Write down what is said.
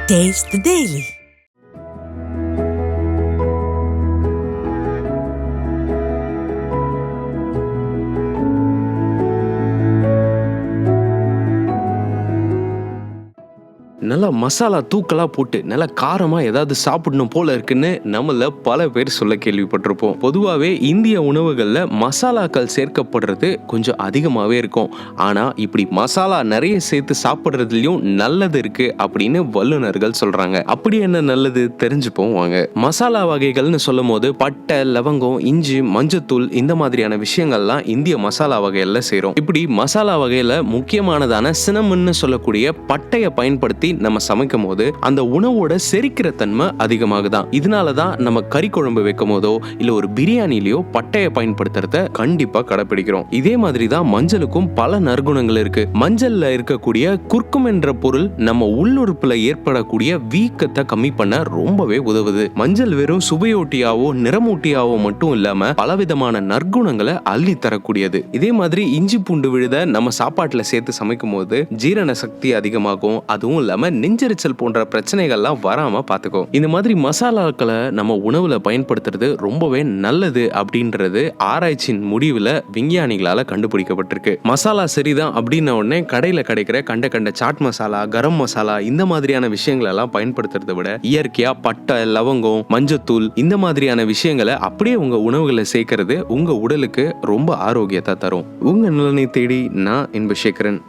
Taste the Daily. நல்லா மசாலா தூக்கலா போட்டு நல்லா காரமா ஏதாவது சாப்பிடணும் போல இருக்குன்னு நம்மள பல பேர் சொல்ல கேள்விப்பட்டிருப்போம். பொதுவாகவே இந்திய உணவுகள்ல மசாலாக்கள் சேர்க்கப்படுறது கொஞ்சம் அதிகமாகவே இருக்கும். ஆனா இப்படி மசாலா நிறைய சேர்த்து சாப்பிட்றதுலயும் நல்லது இருக்கு அப்படின்னு வல்லுநர்கள் சொல்றாங்க. அப்படி என்ன நல்லது தெரிஞ்சுப்போம் வாங்க. மசாலா வகைகள்னு சொல்லும் போது பட்டை, லவங்கம், இஞ்சி, மஞ்சத்தூள் இந்த மாதிரியான விஷயங்கள்லாம் இந்திய மசாலா வகைகள்ல சேரும். இப்படி மசாலா வகையில முக்கியமானதான சினமன்னு சொல்லக்கூடிய பட்டையை பயன்படுத்தி நம்ம சமைக்கும் போது அந்த உணவோட செரிக்கிற தன்மை அதிகமாகுதான். இதனாலதான் நம்ம கறி குழம்பு வைக்கும் போதோ இல்ல ஒரு பிரியாணிலயோ பட்டையை பயன்படுத்துறத கண்டிப்பா கடைபிடிக்கிறோம். இதே மாதிரிதான் மஞ்சளுக்கும் பல நற்குணங்கள் இருக்கு. மஞ்சள்ல இருக்கக்கூடிய குர்கும் என்ற பொருள் நம்ம உள்ளுறுப்புல ஏற்படக்கூடிய வீக்கத்தை கம்மி பண்ண ரொம்பவே உதவுது. மஞ்சள் வெறும் சுவையூட்டியாவோ நிறமூட்டியாவோ மட்டும் இல்லாம பலவிதமான நற்குணங்களை அள்ளி தரக்கூடியது. இதே மாதிரி இஞ்சி பூண்டு விழுத நம்ம சாப்பாட்டுல சேர்த்து சமைக்கும் போது ஜீரண சக்தி அதிகமாகும். அதுவும் இல்லாம நெஞ்செரிச்சல் போன்ற பிரச்சனைகள்லாம் வராம பாத்துக்கும். இந்த மாதிரி மசாலாக்களை நம்ம உணவுல பயன்படுத்துறது ரொம்பவே நல்லது அப்படின்றது ஆராய்ச்சியின் முடிவுல விஞ்ஞானிகளால கண்டுபிடிக்கப்பட்டிருக்கு. மசாலா சரிதான் அப்படின்ன உடனே கடையில கிடைக்கிற கண்ட சாட் மசாலா, கரம் மசாலா இந்த மாதிரியான விஷயங்கள் எல்லாம் பயன்படுத்துறதை விட இயற்கையா பட்டை, லவங்கம், மஞ்சத்தூள் இந்த மாதிரியான விஷயங்களை அப்படியே உங்க உணவுகளை சேர்க்கிறது உங்க உடலுக்கு ரொம்ப ஆரோக்கியத்தை தரும். உங்க நலனை தேடி நான் இன்பசேகரன்.